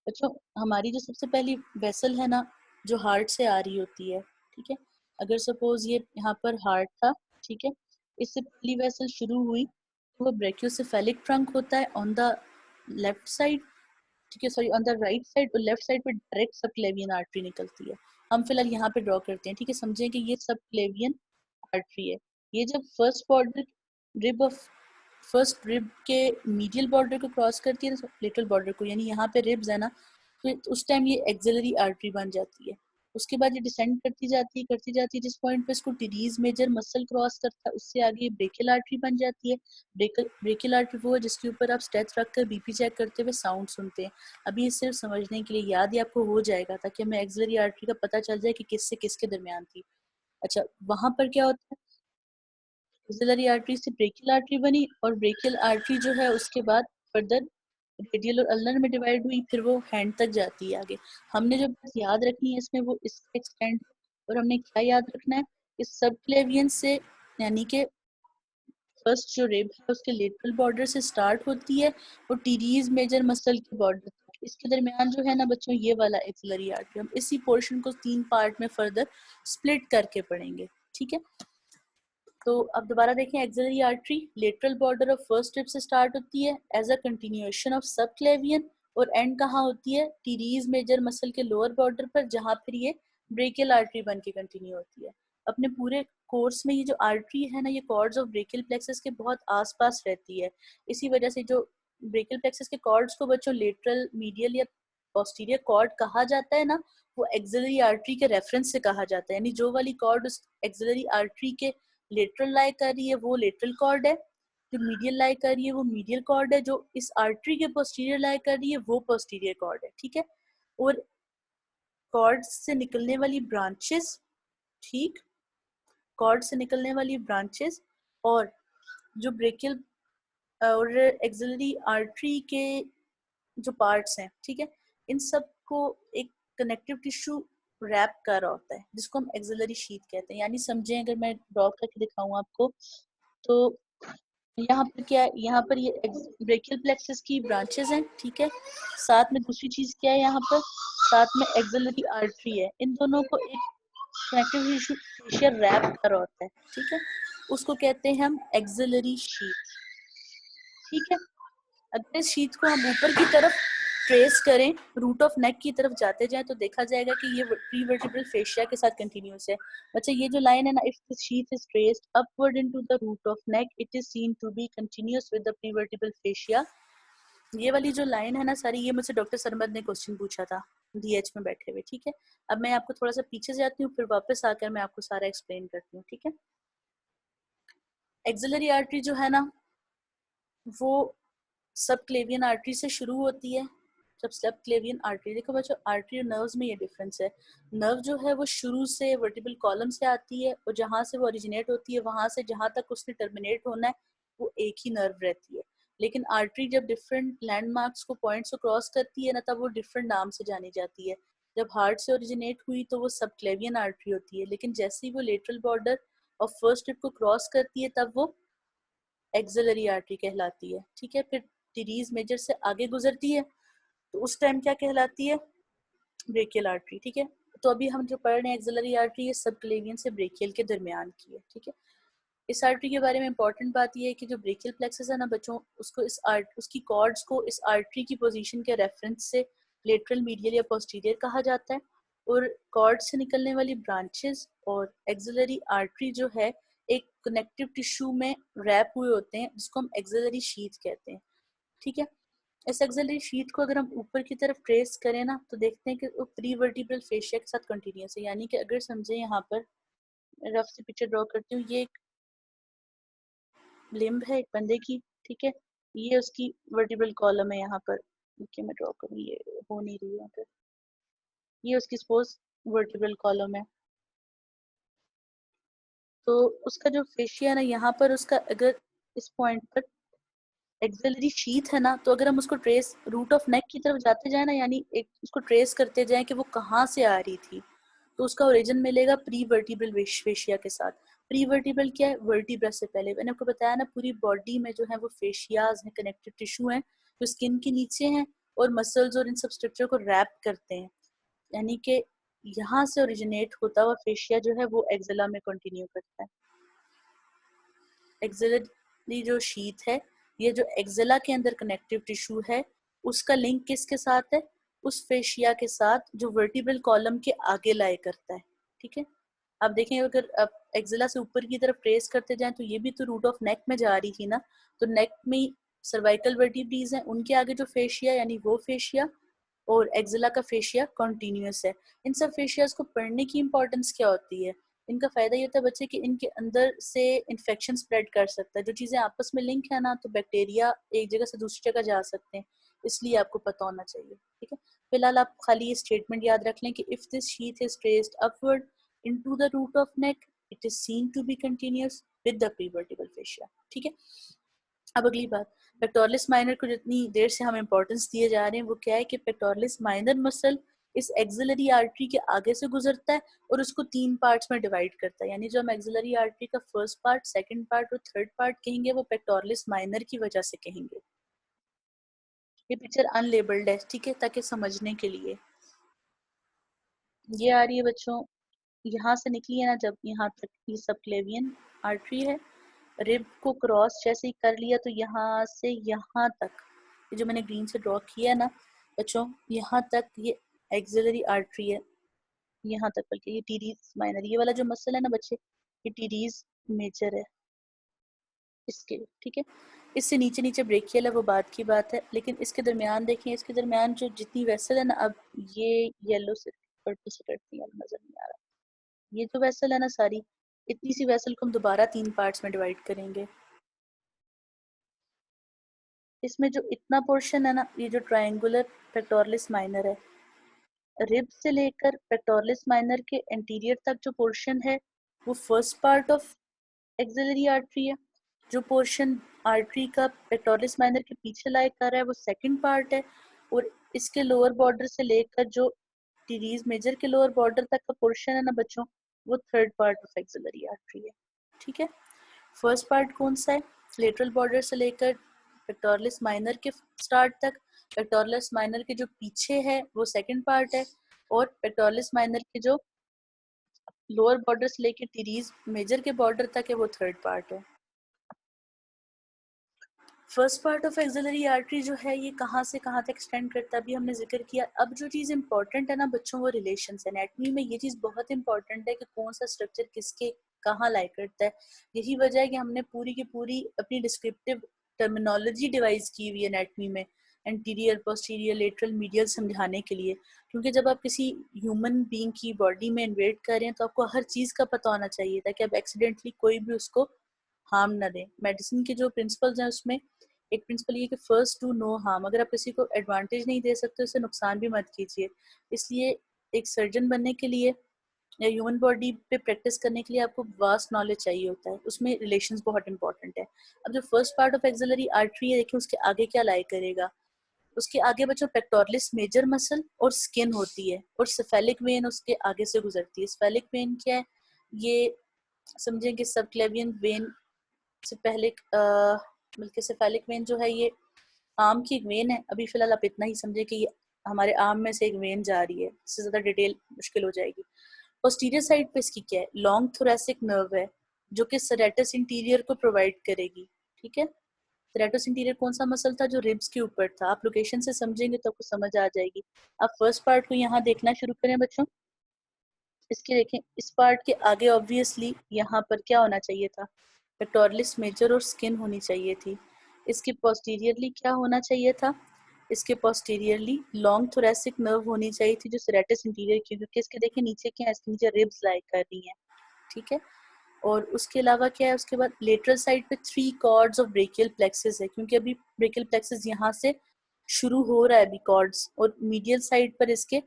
बच्चों, हमारी जो सबसे पहली वेसल है ना, जो हार्ट से आ रही होती है, ठीक है, अगर सपोज ये यहाँ पर हार्ट था, ठीक है, इससे पहली वेसल शुरू हुई तो वो ब्रेकियोसेफेलिक ट्रंक होता है ऑन द लेफ्ट साइड, ठीक है, sorry on the right side, और लेफ्ट साइड पे डायरेक्ट सबक्लेवियन आर्टरी निकलती है। हम फिलहाल यहाँ पे ड्रॉ करते हैं। ठीक है, समझें कि ये सबक्लेवियन आर्टरी है। ये जब फर्स्ट रिब के मीडियल बॉर्डर को क्रॉस करती है ना, लेटरल बॉर्डर को, यानी यहाँ पे रिब्स है ना, तो उस टाइम ये एक्सिलरी आर्टरी बन जाती है। उसके बाद ये डिसेंड करती जाती है जिस पॉइंट पे इसको टीरीज मेजर मसल क्रॉस करता है, उससे आगे ब्रेकियल आर्टरी बन जाती है। ब्रेकियल आर्टरी वो है जिसके ऊपर आप स्टेथ रखकर बीपी चेक करते हुए साउंड सुनते हैं। अभी ये सिर्फ समझने के लिए, याद ही आपको हो जाएगा ताकि हमें एक्सिलरी आर्टरी का पता चल जाए कि किससे किसके दरमियान थी। अच्छा, वहां पर क्या होता है, एक्सिलरी आर्टरी से ब्रेकियल आर्टरी बनी, और ब्रेकियल आर्टरी जो है उसके बाद फर्दर रेडियल और अल्नर में डिवाइड हुई, फिर वो हैंड तक जाती है आगे। हमने जो बात याद रखनी है इसमें वो इसका एक्सटेंड, और हमने क्या याद रखना है, इस सबक्लेवियन से, यानी कि फर्स्ट जो रिब है उसके लेटरल बॉर्डर से स्टार्ट होती है और टीरीज मेजर मसल के बॉर्डर तक, इसके दरमियान जो है ना बच्चों, ये वाला एक्सिलरी आर्टरी। हम इसी पोर्शन को 3 पार्ट में फर्दर स्प्लिट करके पढ़ेंगे। ठीक है, तो अब दोबारा देखें, axillary artery lateral border of first rib से स्टार्ट होती है as a continuation of subclavian, और एंड कहाँ होती है, टीरीज मेजर मसल के लोअर बॉर्डर पर, जहाँ फिर ये ब्रेकियल आर्टरी बन के कंटिन्यू होती है। अपने पूरे कोर्स में ये जो आर्टरी है ना, ये कॉर्ड्स ऑफ ब्रेकियल प्लेक्सस के बहुत आसपास रहती है। इसी वजह से जो ब्रेकियल प्लेक्सस के कॉर्ड्स को बच्चों लेटरल, मीडियल या पोस्टीरियर कॉर्ड कहा जाता है ना, वो एक्सिलरी आर्टरी के रेफरेंस से कहा जाता है। यानी जो वाली कॉर्ड उस एक्सिलरी आर्टरी के लेटरल लाई कर रही है वो लेटरल कॉर्ड है, जो मीडियल लाई कर रही है वो मीडियल कॉर्ड है, जो इस आर्टरी के पोस्टीरियर लाई कर रही है वो पोस्टीरियर कॉर्ड है। ठीक है, और कॉर्ड से निकलने वाली ब्रांचेस, ठीक, कॉर्ड से निकलने वाली ब्रांचेस और जो ब्रेकियल और एक्सिलरी आर्टरी के जो पार्ट्स हैं, ठीक है, इन सब को एक कनेक्टिव टिश्यू रैप कर रहा होता है जिसको हम एक्सिलरी शीथ कहते हैं। यानी समझें, अगर मैं ड्रॉ करके दिखाऊं आपको, तो यहाँ पर क्या है, यहाँ पर ये ब्रेकियल प्लेक्सस की ब्रांचेस हैं, ठीक है, साथ में दूसरी चीज क्या है, यहाँ पर साथ में एक्सिलरी आर्टरी है। इन दोनों को एक कनेक्टिव टिश्यू फेशियल रैप कर रहा होता है। ठीक है, उसको कहते हैं हम एक्सिलरी शीथ। ठीक है, अगर इस शीट को हम ऊपर की तरफ ट्रेस करें, रूट ऑफ नेक की तरफ जाते जाएं, तो देखा जाएगा कि ये प्रीवर्टिब्रल फेशिया के साथ कंटिन्यूस है। अच्छा, ये जो लाइन है ना, if the sheath is traced upward into the root of neck, it is seen to be continuous with the prevertebral fascia. ये वाली जो लाइन है ना सारी, ये मुझसे डॉक्टर सरमद ने क्वेश्चन पूछा था डीएच में बैठे हुए। ठीक है, अब मैं आपको थोड़ा सा पीछे से आती हूँ, फिर वापस आकर मैं आपको सारा एक्सप्लेन करती हूँ। ठीक है, एक्सिलरी आर्टरी जो है ना, वो सबक्लेवियन आर्टरी से शुरू होती है। जब सबक्लेवियन आर्टरी, देखो बच्चों, आर्टरी और नर्व्स में ये डिफरेंस है। नर्व जो है वो शुरू से वर्टिब्रल कॉलम से आती है, और जहाँ से वो ओरिजिनेट होती है वहां से जहाँ तक उसने टर्मिनेट होना है वो एक ही नर्व रहती है। लेकिन आर्टरी जब डिफरेंट लैंडमार्क्स को, पॉइंट्स को क्रॉस करती है ना, तब वो डिफरेंट नाम से जानी जाती है। जब हार्ट से ओरिजिनेट हुई तो वो सबक्लेवियन आर्टरी होती है, लेकिन जैसे ही वो लेटरल बॉर्डर और फर्स्ट रिब को क्रॉस करती है तब वो एक्सिलरी आर्टरी कहलाती है। ठीक है, फिर टीरीज मेजर से आगे गुजरती है तो उस टाइम क्या कहलाती है, ब्रेकियल आर्टरी। ठीक है, तो अभी हम जो पढ़ रहे हैं एक्सिलरी आर्टरी, ये सबक्लेवियन से ब्रेकियल के दरमियान की है। ठीक है, इस आर्टरी के बारे में इंपॉर्टेंट बात ये है कि जो ब्रेकियल प्लेक्सस है ना बच्चों, उसको उसकी कॉर्ड्स को इस आर्टरी की पोजीशन के रेफरेंस से लेटरल, मीडियल या पोस्टीरियर कहा जाता है, और कॉर्ड से निकलने वाली ब्रांचेस और एक्सिलरी आर्टरी जो है एक कनेक्टिव टिश्यू में रैप हुए होते हैं जिसको हम एक्सिलरी शीथ कहते हैं। ठीक है, इस एक्सिलरी शीथ को अगर हम ऊपर की तरफ ट्रेस करें ना, तो देखते हैं कि वो प्रीवर्टिब्रल फेशिया के साथ कंटिन्यूस है। यानी कि अगर समझे, यहाँ पर रफ से पिक्चर ड्रॉ करती हूँ, ये एक लिम्ब है एक बंदे की। ठीक है, ये उसकी वर्टिब्रल कॉलम है यहाँ पर। देखिए मैं ड्रॉ करूँ, ये हो नहीं रही है यहाँ पर, ये उसकी सपोज वर्टिब्रल कॉलम है। तो उसका जो फेशिया ना यहाँ पर उसका अगर इस पॉइंट पर एक्सिलरी शीथ है ना, तो अगर हम उसको ट्रेस रूट ऑफ नेक की तरफ जाते जाए ना, यानी एक उसको ट्रेस करते जाए कि वो कहाँ से आ रही थी, तो उसका ओरिजिन मिलेगा प्री वर्टिब्रल फेशिया के साथ। प्री वर्टिब्रल क्या है? वर्टिब्रा से पहले। मैंने आपको बताया ना, पूरी बॉडी में जो है वो फेशियाज हैं, कनेक्टिव टिश्यू हैं जो स्किन के नीचे हैं और मसल्स और इन सब स्ट्रक्चर को रैप करते हैं। यानी कि यहाँ से ओरिजिनेट होता हुआ फेशिया जो है वो एक्जिला में कंटिन्यू करता है। एक्सिलरी जो शीथ है, ये जो एक्जिला के अंदर कनेक्टिव टिश्यू है, उसका लिंक किसके साथ है? उस फेशिया के साथ जो वर्टिब्रल कॉलम के आगे लाए करता है। ठीक है, आप देखें अगर आप एक्जिला से ऊपर की तरफ ट्रेस करते जाएं तो ये भी तो रूट ऑफ नेक में जा रही थी ना, तो नेक में सर्वाइकल वर्टिब्रीज हैं, उनके आगे जो फेशिया यानी वो फेशिया और एक्जिला का फेशिया कॉन्टिन्यूस है। इन सब फेशियाज को पढ़ने की इंपॉर्टेंस क्या होती है? इनका फायदा ये होता है बच्चे कि इनके अंदर से इन्फेक्शन स्प्रेड कर सकता है। जो चीजें आपस में लिंक है ना, तो बैक्टीरिया एक जगह से दूसरी जगह जा सकते हैं, इसलिए आपको पता होना चाहिए। ठीक है, फिलहाल आप खाली ये स्टेटमेंट याद रख लें कि if this sheath is traced upward into the root of neck it is seen to be continuous with the prevertebral fascia. ठीक है, अब अगली बात, पेक्टोरलिस माइनर को जितनी देर से हम इंपॉर्टेंस दिए जा रहे हैं वो क्या है कि पेक्टोरलिस माइनर मसल इस एक्सिलरी आर्टरी के आगे से गुजरता है और उसको 3 पार्ट्स में डिवाइड करता है। यानी जो हम एक्सिलरी आर्टरी का फर्स्ट पार्ट, सेकंड पार्ट और थर्ड पार्ट कहेंगे वो पेक्टोरलिस माइनर की वजह से कहेंगे। ये पिक्चर अनलेबल्ड है, ठीक है, ताकि समझने के लिए। ये आ रही है बच्चों, यहाँ से निकली है ना जब यहाँ तक, ये सबक्लेवियन आर्टरी है। रिब को क्रॉस जैसे ही कर लिया तो यहाँ से यहाँ तक, ये जो मैंने ग्रीन से ड्रॉ किया है ना बच्चों, यहाँ तक ये एक्सिलरी आर्टरी है, यहाँ तक। बल्कि ये टीरीज माइनर, ये वाला जो मसल है ना बच्चे, ये टीरीज मेजर है इसके। ठीक है, इससे नीचे नीचे ब्रेकियल है, वो बात की बात है, लेकिन इसके दरमियान देखें, इसके दरमियान जो जितनी वेसल है ना, अब ये येलो से पर्पल से करती है, नजर नहीं आ रहा, ये जो वेसल है ना सारी, इतनी सी वेसल को हम दोबारा 3 पार्ट्स में डिवाइड करेंगे। इसमें जो इतना पोर्शन है ना, ये जो ट्रायंगुलर पेक्टोरलिस माइनर है, रिब से लेकर पेक्टोरलिस माइनर के एंटीरियर तक जो पोर्शन है वो first part of axillary artery है। जो पोर्शन आर्टरी का पेक्टोरलिस माइनर के पीछे लाई कर रहा है वो सेकंड पार्ट है, और इसके लोअर बॉर्डर से लेकर जो टीरीज मेजर के लोअर बॉर्डर तक का पोर्शन है ना बच्चों, वो third part of axillary artery है। ठीक है, फर्स्ट पार्ट कौन सा है? लेटरल बॉर्डर से लेकर पेक्टोरलिस माइनर के स्टार्ट तक, पेक्टोरलिस माइनर के जो पीछे है वो सेकंड पार्ट है, और पेक्टोरलिस माइनर के जो लोअर बॉर्डर से लेकर टीरीज मेजर के बॉर्डर तक है वो थर्ड पार्ट है। First part of axillary artery जो है ये कहाँ से कहाँ तक एक्सटेंड करता है, अभी हमने जिक्र किया। अब जो चीज़ इंपॉर्टेंट है ना बच्चों, वो रिलेशंस। एनाटॉमी में ये चीज़ बहुत इंपॉर्टेंट है कि कौन सा स्ट्रक्चर किसके कहाँ लाई करता है। यही वजह है कि हमने पूरी की पूरी अपनी डिस्क्रिप्टिव टर्मिनोलॉजी डिवाइस की हुई एनाटॉमी में, एंटीरियर, पोस्टीरियर, लेटरल, मीडियल समझाने के लिए। क्योंकि जब आप किसी ह्यूमन बीइंग की बॉडी में इन्वेट कर रहे हैं तो आपको हर चीज़ का पता होना चाहिए ताकि आप एक्सीडेंटली कोई भी उसको हार्म ना दें। मेडिसिन के जो प्रिंसिपल्स हैं उसमें एक प्रिंसिपल ये कि फर्स्ट टू नो हार्म, अगर आप किसी को एडवांटेज नहीं दे सकते उसे नुकसान भी मत कीजिए। इसलिए एक सर्जन बनने के लिए या ह्यूमन बॉडी पे प्रैक्टिस करने के लिए आपको वास्ट नॉलेज चाहिए होता है, उसमें रिलेशंस बहुत इंपॉर्टेंट है। अब जो first part of axillary artery है, देखिए उसके आगे क्या लाई करेगा। उसके आगे बच्चों पेक्टोरलिस मेजर मसल और स्किन होती है, और सेफेलिक वेन उसके आगे से गुजरती है। सेफेलिक वेन क्या है? ये समझें कि सबक्लेवियन वेन से पहले बल्कि सेफेलिक वेन जो है ये आर्म की एक वेन है। अभी फिलहाल आप इतना ही समझे कि ये हमारे आर्म में से एक वेन जा रही है, इससे ज्यादा डिटेल मुश्किल हो जाएगी। पोस्टीरियर साइड पे इसकी क्या है? लॉन्ग थोरैसिक नर्व है जो कि सेरेटस इंटीरियर को प्रोवाइड करेगी। ठीक है, सेरेटस इंटीरियर कौन सा मसल था? जो रिब्स के ऊपर था। आप लोकेशन से समझेंगे तो आपको समझ आ जाएगी। आप फर्स्ट पार्ट को यहाँ देखना शुरू करें बच्चों, इसके देखें, इस पार्ट के आगे ऑब्वियसली यहाँ पर क्या होना चाहिए था? पेक्टोरलिस मेजर और स्किन होनी चाहिए थी। इसके पोस्टीरियरली क्या होना चाहिए था? इसके पोस्टीरियरली लॉन्ग थोरैसिक नर्व होनी चाहिए थी जो सेरेटस इंटीरियर की, क्योंकि इसके देखें नीचे क्या है, इसके नीचे रिब्स लाई कर रही हैं। ठीक है, और उसके अलावा क्या है? उसके बाद लेटरल साइड पे 3 कॉर्ड्स ऑफ ब्रेकियल प्लेक्सस है, क्योंकि अभी ब्रेकियल प्लेक्सस यहाँ से शुरू हो रहा है अभी कॉर्ड्स, और मीडियल साइड पर इसके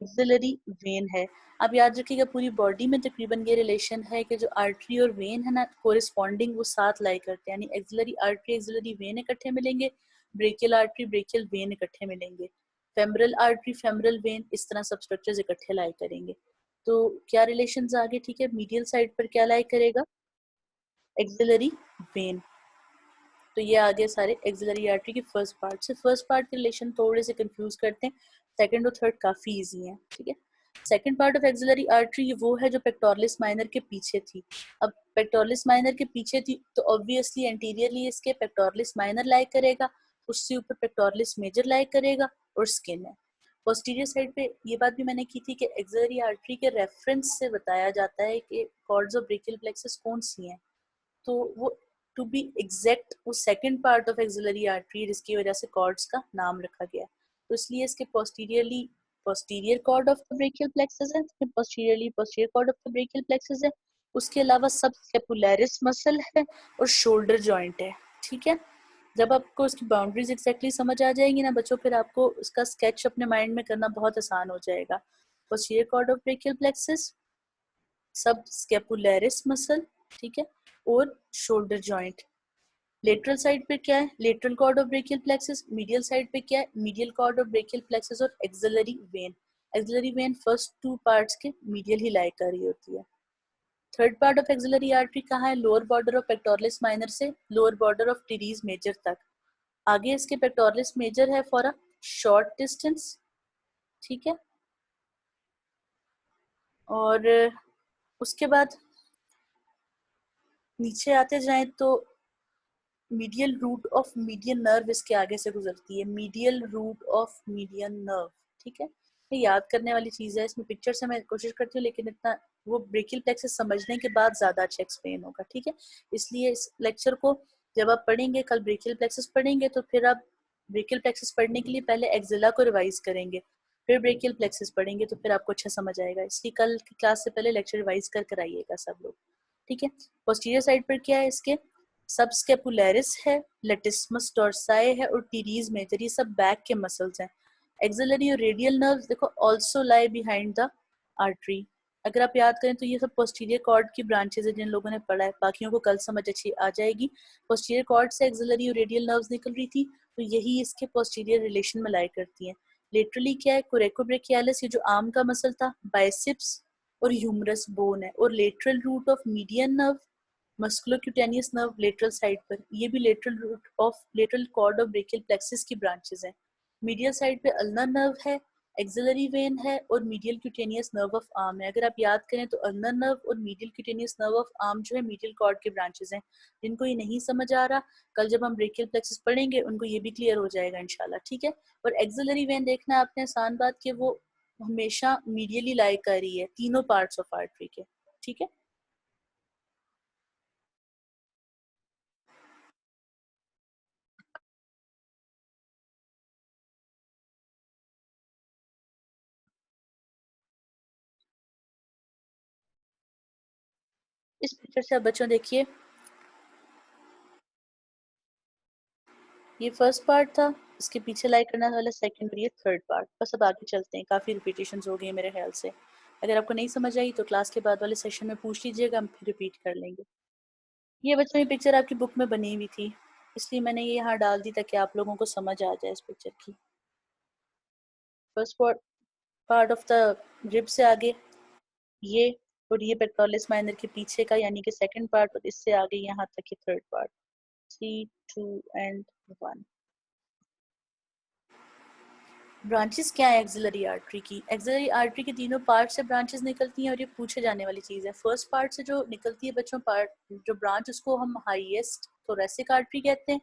एक्सिलरी वेन है। आप याद रखिएगा पूरी बॉडी में तकरीबन ये रिलेशन है कि जो आर्टरी और वेन है ना कोरिस्पॉन्डिंग वो साथ लाई करते हैं, यानी एक्सिलरी आर्टरी एक्सिलरी वेन इकट्ठे मिलेंगे, ब्रेकियल आर्टरी ब्रेकियल वेन इकट्ठे मिलेंगे, फेमरल आर्टरी फेमरल वेन, इस तरह सब स्ट्रक्चर्स इकट्ठे लाई करेंगे। तो क्या रिलेशंस आगे, ठीक है, मीडियल साइड पर क्या लाई करेगा, एक्सिलरी वेन। तो ये आ गए सारे एक्सिलरी आर्टरी के फर्स्ट पार्ट से। फर्स्ट पार्ट के रिलेशन थोड़े से कंफ्यूज करते हैं, सेकंड और थर्ड काफी इजी है, ठीक है। Second part of axillary artery वो है जो पेक्टोरलिस माइनर के पीछे थी। अब पेक्टोरलिस माइनर के पीछे थी तो ऑब्वियसली एंटीरियरली इसके पेक्टोरलिस माइनर लाई करेगा, उससे ऊपर पेक्टोरलिस मेजर लाई करेगा और स्किन है। पोस्टीरियर साइड पे ये बात भी मैंने की थी कि एक्सिलरी आर्टरी के रेफरेंस से बताया जाता है कि कॉर्ड्स ऑफ ब्रेकियल प्लेक्सस कौन सी हैं। तो वो टू बी एग्जैक्ट वो second part of axillary artery जिसकी वजह से कॉर्ड्स का नाम रखा गया। तो इसलिए इसके posteriorly posterior cord of the brachial plexus है, posteriorly posterior cord of the brachial plexus है। उसके अलावा सब स्केपुलरिस मसल है और शोल्डर जॉइंट है, ठीक है। जब आपको उसकी बाउंड्रीज एक्जैक्टली समझ आ जाएंगी ना बच्चों, फिर आपको उसका स्केच अपने माइंड में करना बहुत आसान हो जाएगा। Posterior cord of brachial plexus, subscapularis muscle, ठीक है, और शोल्डर जॉइंट। लेटरल साइड पे क्या है, lateral cord of brachial plexus. Medial side पे क्या है, medial cord of brachial plexus और axillary vein. Axillary vein first two parts के मीडियल ही लाई कर रही होती है। Third part of axillary artery कहाँ है, lower border of pectoralis minor से lower border of teres major तक। आगे इसके पेक्टोरलिस मेजर है फॉर अ शॉर्ट डिस्टेंस, ठीक है। और उसके बाद नीचे आते जाएं तो medial root of median nerve इसके आगे से गुजरती है, medial root of median nerve, ठीक है। ये याद करने वाली चीज है, इसमें पिक्चर से मैं कोशिश करती हूँ लेकिन इतना वो ब्रेकियल प्लेक्सस समझने के बाद ज्यादा अच्छा एक्सप्लेन होगा, ठीक है। इसलिए इस लेक्चर को जब आप पढ़ेंगे, कल ब्रेकियल प्लेक्सस पढ़ेंगे तो फिर आप ब्रेकियल प्लेक्सस पढ़ने के लिए पहले एक्सिला को रिवाइज करेंगे, फिर ब्रेकियल प्लेक्सस पढ़ेंगे तो फिर आपको अच्छा समझ आएगा। इसलिए कल की क्लास से पहले लेक्चर रिवाइज कर कर आइएगा सब लोग, ठीक है। पोस्टीरियर साइड पर क्या है, इसके सबस्केपुलरिस है, लेटिस्मस डोर्साई है और टीरीज मेजर, ये सब बैक के मसल्स हैं। एक्सिलरी और रेडियल नर्व्स देखो also lie behind the artery. अगर आप याद करें तो ये सब पोस्टीरियर कॉर्ड की ब्रांचेस है जिन लोगों ने पढ़ा है, बाकियों को कल समझ अच्छी आ जाएगी। पोस्टीरियर कॉर्ड से एक्सिलरी और रेडियल नर्व्स निकल रही थी तो यही इसके पोस्टीरियर रिलेशन में लाई करती हैं। लेटरली क्या है, कोरेकोब्रेकियालिस, ये जो आर्म का मसल था, बाइसेप्स और ह्यूमरस बोन है, और lateral root of median nerve musculocutaneous nerve lateral side पर, ये भी lateral root of lateral cord of brachial plexus की ब्रांचेस हैं। मीडियल साइड पे अल्नर नर्व है, एक्सिलरी वेन है और medial cutaneous nerve of arm है। अगर आप याद करें तो अल्नर नर्व और medial cutaneous nerve of arm जो है मीडियल कॉर्ड के ब्रांचेस हैं। जिनको ये नहीं समझ आ रहा, कल जब हम ब्रेकियल प्लेक्सस पढ़ेंगे उनको ये भी क्लियर हो जाएगा इंशाल्लाह, ठीक है। और एक्सिलरी वेन देखना आपने आसान बात कि वो हमेशा मीडियली लाई कर रही है तीनों पार्ट्स ऑफ आर्टरी के, ठीक है। इस पिक्चर से आप बच्चों देखिए, ये फर्स्ट पार्ट था, इसके पीछे लाइक करने वाला सेकंड और ये थर्ड पार्ट। बस अब आगे चलते हैं, काफ़ी रिपीटेशंस हो गई हैं मेरे ख्याल से। अगर आपको नहीं समझ आई तो क्लास के बाद वाले सेशन में पूछ लीजिएगा, हम फिर रिपीट कर लेंगे। ये बच्चों ये पिक्चर आपकी बुक में बनी हुई थी, इसलिए मैंने ये यहाँ डाल दी ताकि आप लोगों को समझ आ जाए इस पिक्चर की। First part of the rib से आगे ये, और ये पेक्टोरलिस माइनर के पीछे का यानी कि सेकंड पार्ट, और इससे आगे यहाँ तक की थर्ड पार्ट। 3 2 एंड 1। ब्रांचेस क्या है एक्सिलरी आर्टरी की, एक्सिलरी आर्टरी के तीनों पार्ट से ब्रांचेस निकलती हैं और ये पूछे जाने वाली चीज़ है। फर्स्ट पार्ट से जो निकलती है बच्चों पार्ट जो ब्रांच, उसको हम हाईएस्ट थोरेसिक आर्टरी कहते हैं,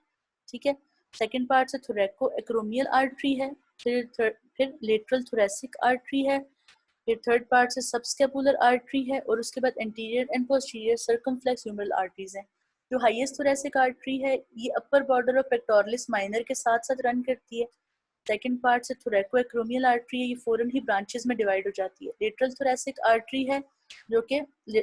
ठीक है। सेकंड पार्ट से थोरैको एक्रोमियल आर्टरी है, फिर लेटरल थोरेसिक आर्टरी है, फिर थर्ड पार्ट से सबस्केपुलर आर्टरी है, और उसके बाद anterior and posterior circumflex humeral arteries हैं। जो हाईएस्ट थोरेसिक आर्टरी है ये upper border of pectoralis minor के साथ साथ रन करती है। सेकंड पार्ट से थोरैकोएक्रोमियल आर्टरी है, ये फौरन ही ब्रांचेस में डिवाइड हो जाती है। लेटरल थोरेसिक आर्टरी है जो कि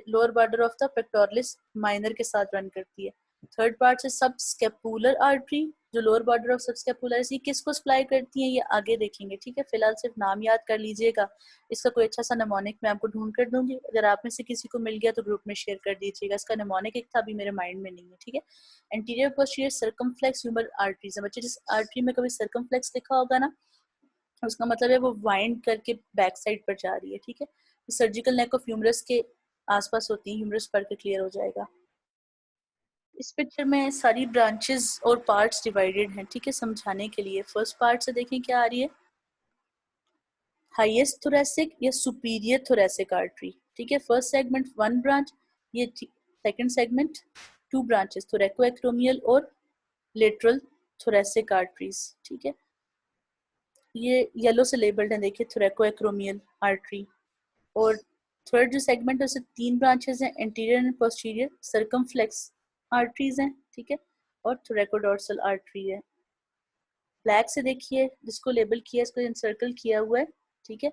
lower border of the pectoralis minor के साथ रन करती है। थर्ड पार्ट से सब स्केपुलर आर्टरी, जो लोअर बॉर्डर ऑफ सबस्कैपुलरिस ये किसको सप्लाई करती हैं ये आगे देखेंगे, ठीक है। फिलहाल सिर्फ नाम याद कर लीजिएगा। इसका कोई अच्छा सा निमोनिक मैं आपको ढूंढ कर दूंगी, अगर आप में से किसी को मिल गया तो ग्रुप में शेयर कर दीजिएगा। इसका निमोनिक एक था, अभी मेरे माइंड में नहीं है, ठीक है। Anterior posterior circumflex humeral arteries, बच्चे जिस आर्टरी में कभी सर्कमफ्लेक्स लिखा होगा ना, उसका मतलब है वो वाइंड करके बैक साइड पर जा रही है, ठीक है। सर्जिकल नेक ऑफ ह्यूमरस के आसपास होती है, ह्यूमरस पढ़ के क्लियर हो जाएगा। इस पिक्चर में सारी ब्रांचेस और पार्ट्स डिवाइडेड हैं, ठीक है, समझाने के लिए। फर्स्ट पार्ट से देखें क्या आ रही है, हाईएस्ट थोरेसिक या सुपीरियर थोरेसिक आर्टरी, ठीक है। फर्स्ट सेगमेंट 1 ब्रांच, ये सेकंड सेगमेंट 2 ब्रांचेस, थोरैकोएक्रोमियल और लेटरल थोरेसिक आर्टरीज, ठीक है। ये येलो से लेबल्ड है, देखिए, थोरैकोएक्रोमियल आर्टरी। और थर्ड जो सेगमेंट है उससे 3 ब्रांचेस हैं, anterior and posterior circumflex arteries हैं, ठीक है, और थोरैकोडोर्सल आर्टरी है। ब्लैक से देखिए जिसको लेबल किया है, इसको इंसर्कल किया हुआ है, ठीक है,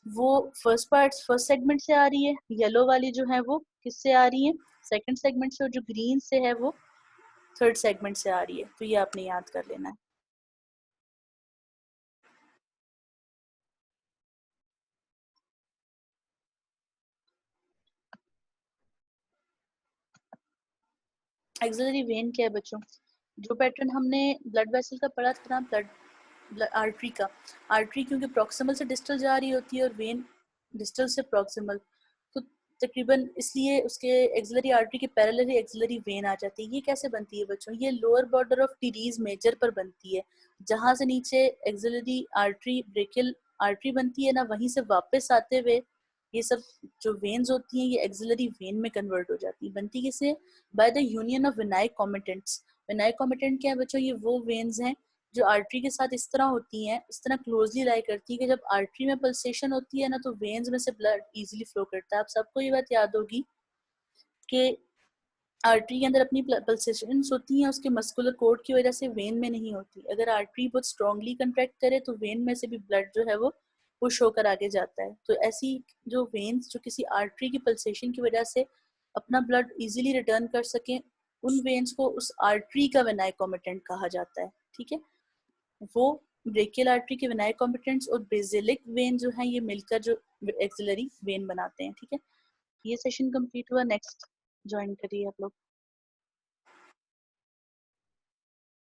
वो फर्स्ट पार्ट फर्स्ट सेगमेंट से आ रही है। येलो वाली जो है वो किससे आ रही है, सेकंड सेगमेंट से, और जो ग्रीन से है वो थर्ड सेगमेंट से आ रही है। तो ये आपने याद कर लेना है। एक्सिलरी वेन क्या है बच्चों, जो पैटर्न हमने ब्लड वेसल का पढ़ा था ना, ब्लड आर्टरी का, आर्टरी क्योंकि प्रॉक्सिमल से डिस्टल जा रही होती है और वेन डिस्टल से प्रॉक्सिमल, तो तकरीबन इसलिए उसके एक्सिलरी आर्टरी के पैरेलल ही एक्सिलरी वेन आ जाती है। ये कैसे बनती है बच्चों, ये lower border of teres major पर बनती है, जहां से नीचे एक्सिलरी आर्टरी ब्रेकियल आर्टरी बनती है ना, वहीं से वापस आते हुए ये सब जो वेन्स होती हैं ये एक्सिलरी वेन में कन्वर्ट हो जाती है। बनती किसे, by the union of venae comitantes. Venae comitant क्या है बच्चों, ये वो वेन्स हैं जो आर्टरी के साथ इस तरह होती हैं, इस तरह क्लोजली लाई करती है कि जब आर्टरी में पल्सेशन होती है ना तो वेन्स में से ब्लड इजीली फ्लो करता है। आप सबको ये बात याद होगी कि आर्टरी के अंदर अपनी पल्सेशंस होती हैं, उसके मस्कुलर कोड की वजह से वेन में नहीं होती। अगर आर्टरी बहुत स्ट्रांगली कंट्रैक्ट करे तो वेन में से भी ब्लड जो है वो पुश होकर आगे जाता है। तो ऐसी जो वेन्स जो किसी आर्टरी की पल्सेशन की वजह से अपना ब्लड इजीली रिटर्न कर सकें, उन वेन्स को उस आर्टरी का वेनाइक कॉमिटेंट कहा जाता है, ठीक है। वो ब्रेकियल आर्टरी के वेनाइक कॉमिटेंट्स और बेसिलिक वेन जो है ये मिलकर जो एक्सिलरी वेन बनाते हैं, ठीक है। ये सेशन कंप्लीट हुआ, नेक्स्ट ज्वाइन करिए आप लोग।